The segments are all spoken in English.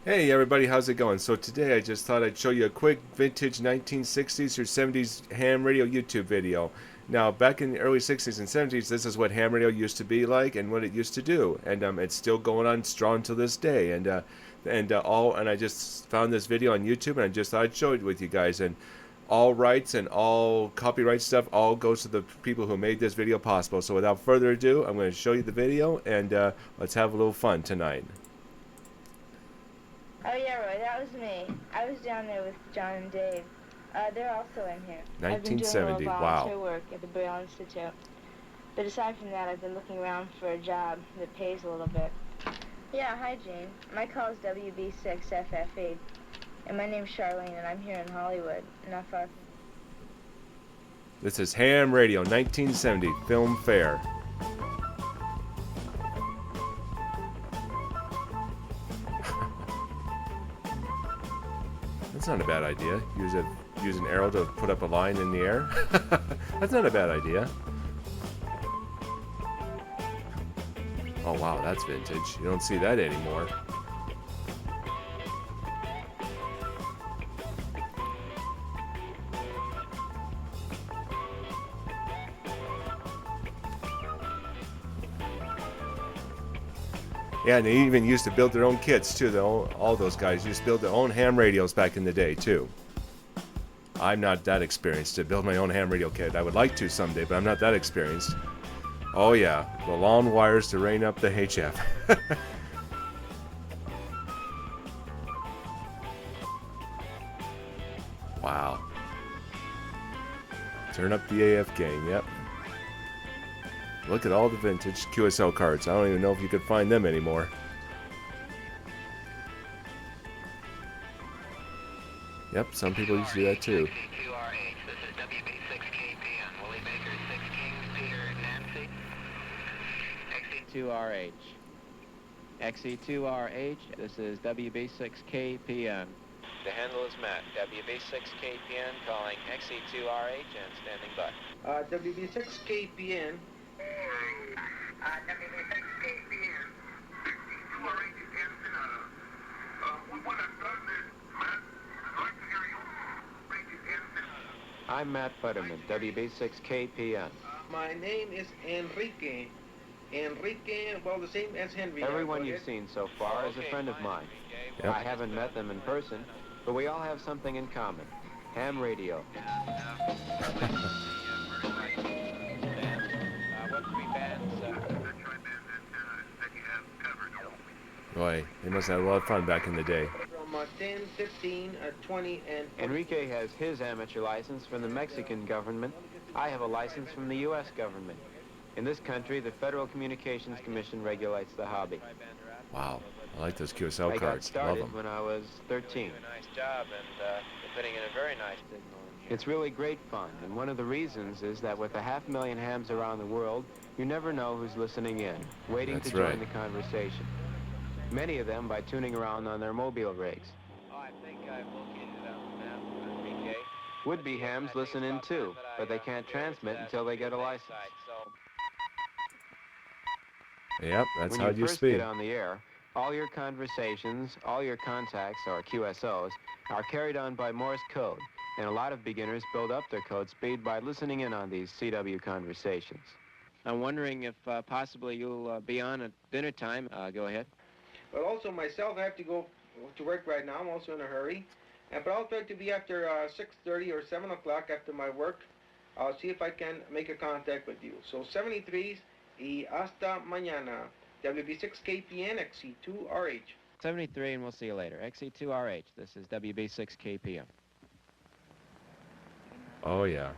Hey everybody, how's it going? So today I just thought I'd show you a quick vintage 1960s or 70s ham radio YouTube video. Now, back in the early 60s and 70s, this is what ham radio used to be like and what it used to do, and it's still going on strong to this day. And I just found this video on YouTube, and I just thought I'd show it with you guys. And all rights and all copyright stuff all goes to the people who made this video possible. So without further ado, I'm going to show you the video, and let's have a little fun tonight. Oh yeah, Roy, that was me. I was down there with John and Dave. They're also in here. I've been doing a 1970. little Wow. volunteer work at the Braille Institute. But aside from that, I've been looking around for a job that pays a little bit. Yeah, hi Gene. My call is WB6FFE. And my name's Charlene, and I'm here in Hollywood, not far from... This is Ham Radio 1970 Film Fair. That's not a bad idea. Use an arrow to put up a line in the air. That's not a bad idea. Oh wow, that's vintage. You don't see that anymore. Yeah, and they even used to build their own kits too. All those guys used to build their own ham radios back in the day too. I'm not that experienced to build my own ham radio kit. I would like to someday, but I'm not that experienced. Oh yeah, the long wires to rain up the HF. Wow. Turn up the AF gain, yep. Look at all the vintage QSL cards. I don't even know if you could find them anymore. Yep, some people used to do that too. XE2RH. XE2RH, this is WB6KPN. The handle is Matt. WB6KPN calling XE2RH and standing by. WB6KPN. WB6KPN. XE2RH is we want to start this, Matt. I'd like to hear you. I'm Matt Futterman, WB6KPN. My name is Enrique. Enrique, well, the same as Henry. Everyone you've seen so far is a friend of mine. Yep. I haven't met them in person, but we all have something in common. Ham radio. Boy, they must have had a lot of fun back in the day. From 10, 15, 20, and... Enrique has his amateur license from the Mexican government. I have a license from the U.S. government. In this country, the Federal Communications Commission regulates the hobby. Wow, I like those QSL I got cards. Love started them. when I was 13. Nice job, and you're putting in a very nice signal in here. It's really great fun, and one of the reasons is that with 500,000 hams around the world, you never know who's listening in, waiting That's to join right. the conversation. Many of them by tuning around on their mobile rigs. Oh, I think I've located it on the map, Enrique. Would-be hams listen in too, but they can't transmit until they get a license. So Yep, that's When how you it used first to be. get on the air, all your conversations, all your contacts, or QSOs, are carried on by Morse code, and a lot of beginners build up their code speed by listening in on these CW conversations. I'm wondering if possibly you'll be on at dinner time. Go ahead. But also myself, I have to go to work right now. I'm also in a hurry. But I'll try to be after 6:30 or 7 o'clock after my work. I'll see if I can make a contact with you. So 73s y hasta mañana. WB6KPN XE2RH. 73, and we'll see you later. XE2RH, this is WB6KPM. Oh yeah.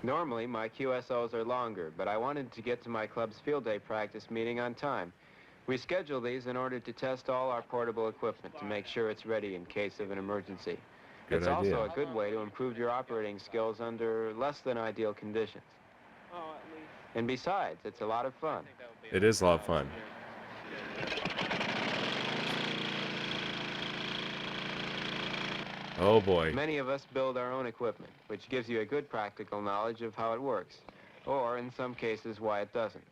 Normally, my QSOs are longer, but I wanted to get to my club's field day practice meeting on time. We schedule these in order to test all our portable equipment to make sure it's ready in case of an emergency. Good It's idea. also a good way to improve your operating skills under less than ideal conditions. And besides, it's a lot of fun. It is a lot of fun. Oh boy. Many of us build our own equipment, which gives you a good practical knowledge of how it works, or in some cases, why it doesn't.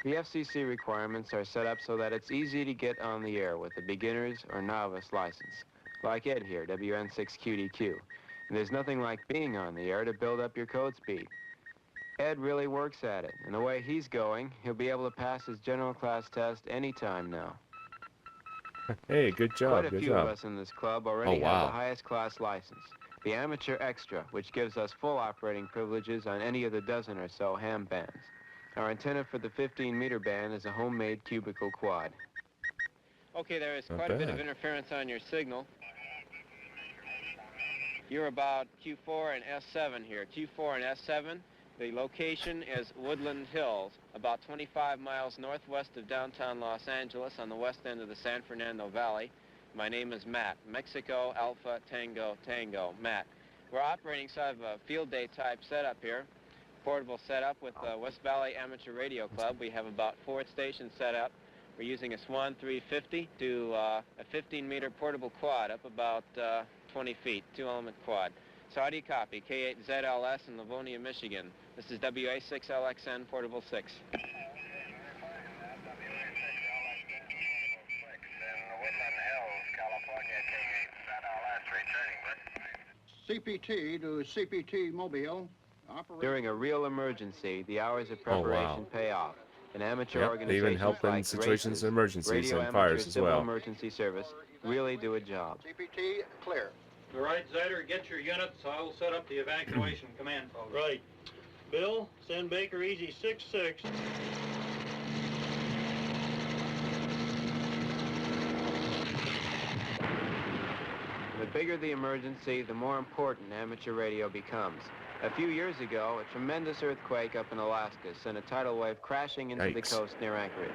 The FCC requirements are set up so that it's easy to get on the air with a beginner's or novice license, like Ed here, WN6QDQ. And there's nothing like being on the air to build up your code speed. Ed really works at it, and the way he's going, he'll be able to pass his general class test anytime now. Hey, good job, Quite a good few job. of us in this club already Oh, have the wow. highest class license, the Amateur Extra, which gives us full operating privileges on any of the dozen or so ham bands. Our antenna for the 15-meter band is a homemade cubicle quad. Okay, there is Not quite a bit of bad. interference on your signal. You're about Q4 and S7 here. Q4 and S7, the location is Woodland Hills, about 25 miles northwest of downtown Los Angeles on the west end of the San Fernando Valley. My name is Matt, Mexico Alpha Tango Tango, Matt. We're operating sort of a field day type setup here, portable setup with West Valley Amateur Radio Club. We have about 4 stations set up. We're using a Swan 350 to a 15-meter portable quad up about 20 feet, 2-element quad. So how do you copy? K8ZLS in Livonia, Michigan. This is WA6LXN Portable 6. CPT to CPT Mobile. During a real emergency, the hours of Oh, preparation wow. pay off. And amateur Yep, they organizations even help in like situations RACES, and emergencies Radio and Amateur fires as Civil well. Emergency Service, really do a job. CPT clear. All right, Zyder, get your units. I will set up the evacuation command post. Right. Bill, send Baker Easy 6-6. The bigger the emergency, the more important amateur radio becomes. A few years ago, a tremendous earthquake up in Alaska sent a tidal wave crashing into the Yikes. coast near Anchorage.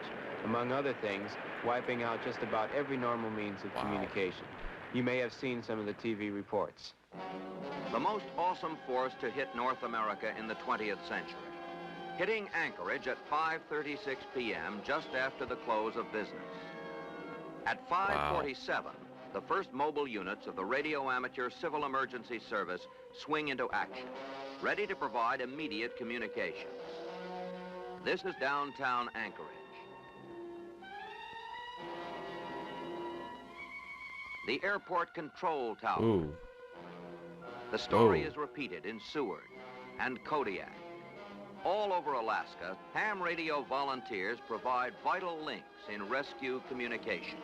Among other things, wiping out just about every normal means of communication. You may have seen some of the TV reports. The most awesome force to hit North America in the 20th century. Hitting Anchorage at 5:36 p.m. just after the close of business. At 5:47, the first mobile units of the Radio Amateur Civil Emergency Service swing into action, ready to provide immediate communications. This is downtown Anchorage. The airport control tower. Ooh. The story Oh. is repeated in Seward and Kodiak. All over Alaska, ham radio volunteers provide vital links in rescue communications.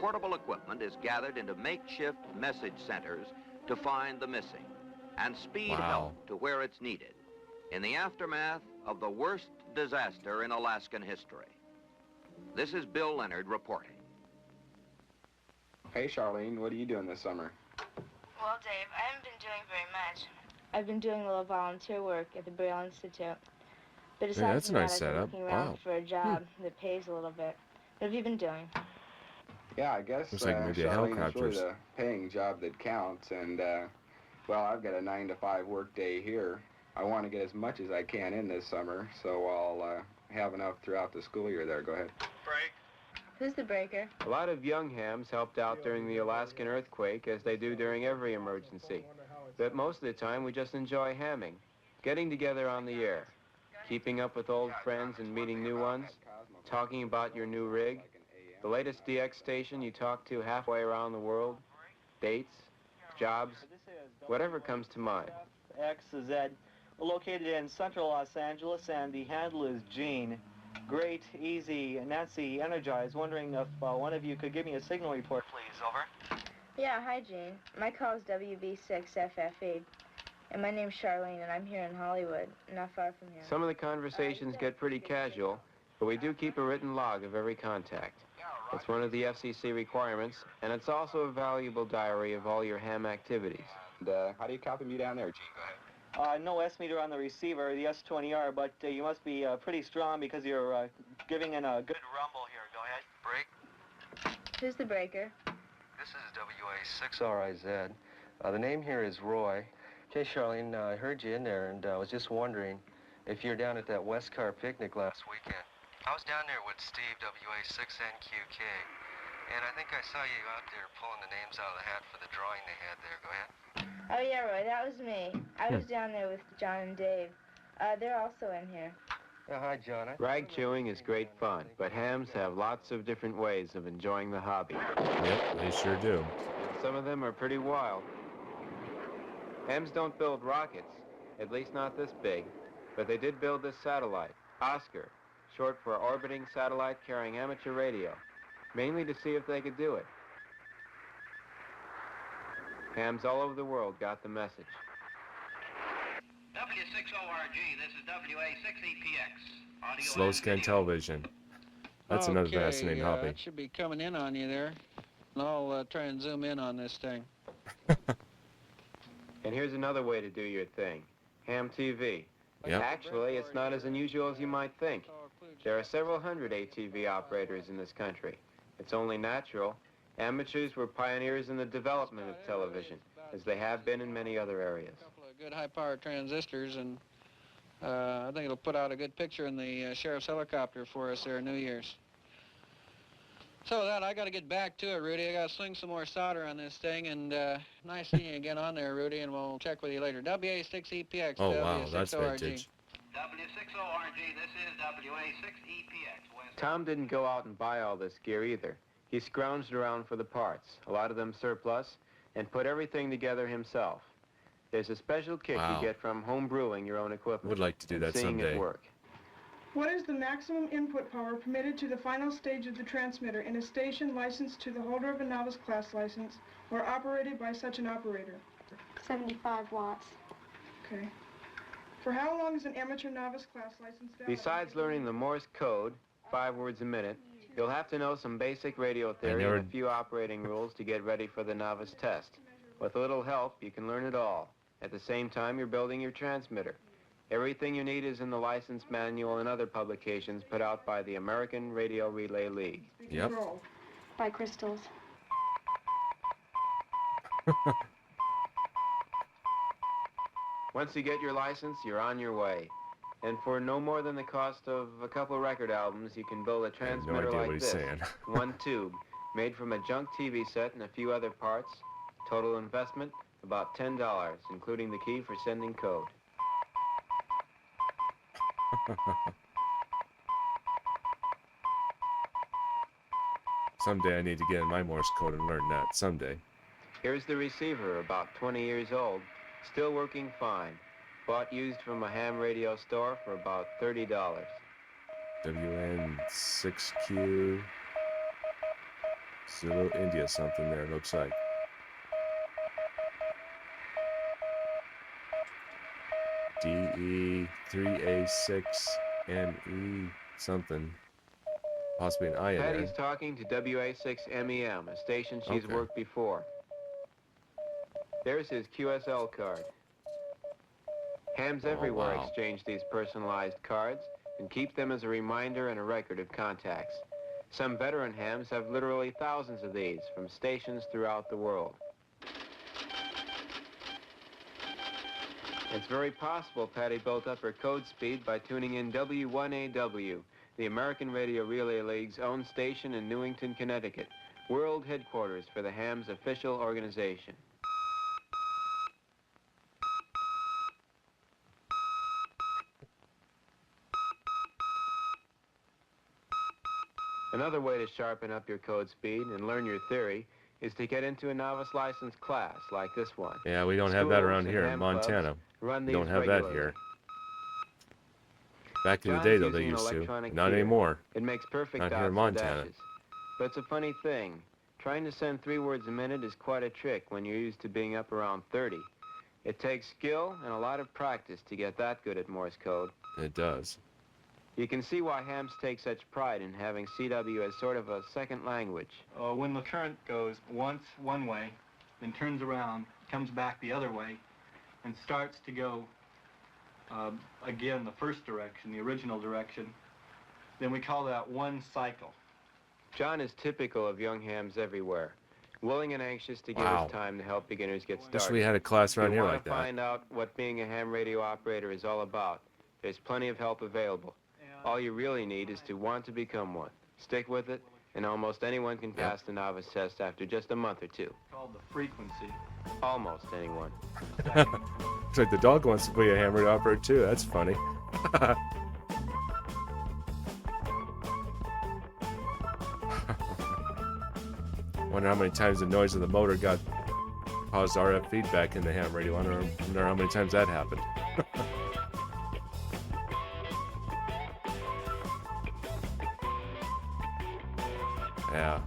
Portable equipment is gathered into makeshift message centers to find the missing and speed Wow. help to where it's needed in the aftermath of the worst disaster in Alaskan history. This is Bill Leonard reporting. Hey, Charlene, what are you doing this summer? Well, Dave, I haven't been doing very much. I've been doing a little volunteer work at the Braille Institute. But aside that's a from nice that, I've been setup. looking around Wow. for a job that pays a little bit. What have you been doing? Yeah, I guess, Looks like maybe a Charlene, it's helicopters. really the paying job that counts, and, well, I've got a 9-to-5 work day here. I want to get as much as I can in this summer, so I'll have enough throughout the school year there. Go ahead. Break. Who's the breaker? A lot of young hams helped out during the Alaskan earthquake, as they do during every emergency. But most of the time, we just enjoy hamming, getting together on the air, keeping up with old friends and meeting new ones, talking about your new rig, the latest DX station you talk to halfway around the world, dates, jobs, whatever comes to mind. XZ, located in central Los Angeles, and the handle is Gene. Great, easy, Nancy, energized. Wondering if one of you could give me a signal report, please. Over. Yeah, hi, Gene. My call is WB6FFE. And my name's Charlene, and I'm here in Hollywood, not far from here. Some of the conversations get pretty casual, but we do keep a written log of every contact. It's one of the FCC requirements, and it's also a valuable diary of all your ham activities. And, how do you copy me down there, Gene? Go ahead. No S-meter on the receiver, the S20R, but you must be pretty strong because you're giving in a good rumble here. Go ahead. Break. Who's the breaker? This is WA6RIZ. The name here is Roy. Okay, Charlene, I heard you in there, and I was just wondering if you're down at that West Car picnic last weekend. I was down there with Steve, WA6NQK, and I think I saw you out there pulling the names out of the hat for the drawing they had there. Go ahead. Oh, yeah, Roy, that was me. I was down there with John and Dave. They're also in here. Hi, John. Rag chewing is great fun, but hams have lots of different ways of enjoying the hobby. Yep, they sure do. Some of them are pretty wild. Hams don't build rockets, at least not this big, but they did build this satellite, Oscar, short for Orbiting Satellite Carrying Amateur Radio, mainly to see if they could do it. Hams all over the world got the message. W6ORG, this is WA6EPX. Audio Slow and scan video. television. That's another fascinating hobby. That should be coming in on you there. And I'll try and zoom in on this thing. And here's another way to do your thing, ham TV. Yep. Actually, it's not as unusual as you might think. There are several hundred ATV operators in this country. It's only natural. Amateurs were pioneers in the development of television, as they have been in many other areas. A couple of good high-power transistors, and I think it'll put out a good picture in the sheriff's helicopter for us there New Year's. So that, I got to get back to it, Rudy. I got to sling some more solder on this thing, and nice seeing you again on there, Rudy, and we'll check with you later. WA6EPX. Oh, wow, WA6ORG. that's vintage. W6ORG, this is WA6EPX. Tom didn't go out and buy all this gear either. He scrounged around for the parts, a lot of them surplus, and put everything together himself. There's a special kick Wow. you get from home brewing your own equipment. Would like to do and that seeing someday. it work. What is the maximum input power permitted to the final stage of the transmitter in a station licensed to the holder of a novice class license or operated by such an operator? 75 watts. Okay. For how long is an amateur novice class license valid? Besides learning the Morse code, 5 words a minute, you'll have to know some basic radio theory never- and a few operating rules to get ready for the novice test. With a little help, you can learn it all. At the same time, you're building your transmitter. Everything you need is in the license manual and other publications put out by the American Radio Relay League. Yep. By crystals. Once you get your license, you're on your way. And for no more than the cost of a couple record albums, you can build a I have no transmitter idea like what he's this. saying. One tube, made from a junk TV set and a few other parts. Total investment, about $10, including the key for sending code. Someday I need to get in my Morse code and learn that. Someday. Here's the receiver, about 20 years old, still working fine. Bought used from a ham radio store for about $30. WN6Q. Zulu India something there, looks like. DE3A6ME something. Possibly an I in there. Patty's talking to WA6MEM, a station she's Okay. worked before. There's his QSL card. Hams everywhere wow. exchange these personalized cards and keep them as a reminder and a record of contacts. Some veteran hams have literally thousands of these from stations throughout the world. It's very possible Patty built up her code speed by tuning in W1AW, the American Radio Relay League's own station in Newington, Connecticut, world headquarters for the ham's official organization. Another way to sharpen up your code speed and learn your theory is to get into a novice license class like this one. Yeah, we don't have that Schools around and here in ham clubs Montana. run We don't these have that regularly. here. Back in the John's day, though, they using used to. electronic Not gear. anymore. It makes perfect Not dots here in and Montana. dashes. But it's a funny thing. Trying to send 3 words a minute is quite a trick when you're used to being up around 30. It takes skill and a lot of practice to get that good at Morse code. It does. You can see why hams take such pride in having CW as sort of a second language. When the current goes once one way, then turns around, comes back the other way, and starts to go again the first direction, the original direction, then we call that one cycle. John is typical of young hams everywhere, willing and anxious to give Wow. his time to help beginners get started. Wish we had a class around If here you like want to that. find out what being a ham radio operator is all about, there's plenty of help available. All you really need is to want to become one. Stick with it, and almost anyone can pass the novice test after just a month or two. Called the frequency. Almost anyone. It's like the dog wants to be a hammered operator too. That's funny. Wonder how many times the noise of the motor caused RF feedback in the ham radio. I wonder how many times that happened. Yeah.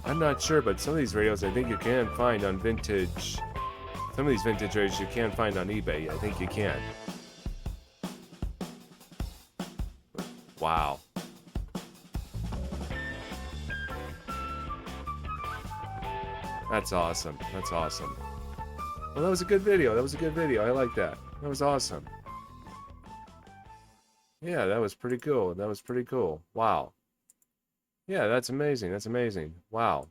I'm not sure, but some of these radios I think you can find on vintage. Some of these vintage radios you can find on eBay. I think you can. Wow. That's awesome. That's awesome. Well, that was a good video. That was a good video. I like that. That was awesome. Yeah, that was pretty cool. That was pretty cool. Wow. Yeah, that's amazing. That's amazing. Wow.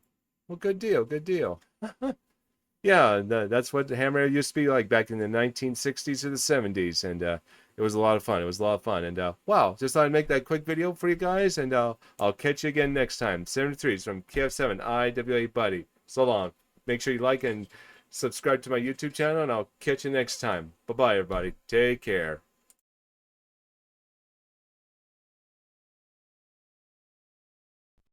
Well, good deal. Good deal. Yeah, that's what the ham radio used to be like back in the 1960s or the 70s, and it was a lot of fun. It was a lot of fun, and wow, just thought I'd make that quick video for you guys, and I'll catch you again next time. 73s from KF7 IWA Buddy. So long. Make sure you like and subscribe to my YouTube channel, and I'll catch you next time. Bye-bye, everybody. Take care.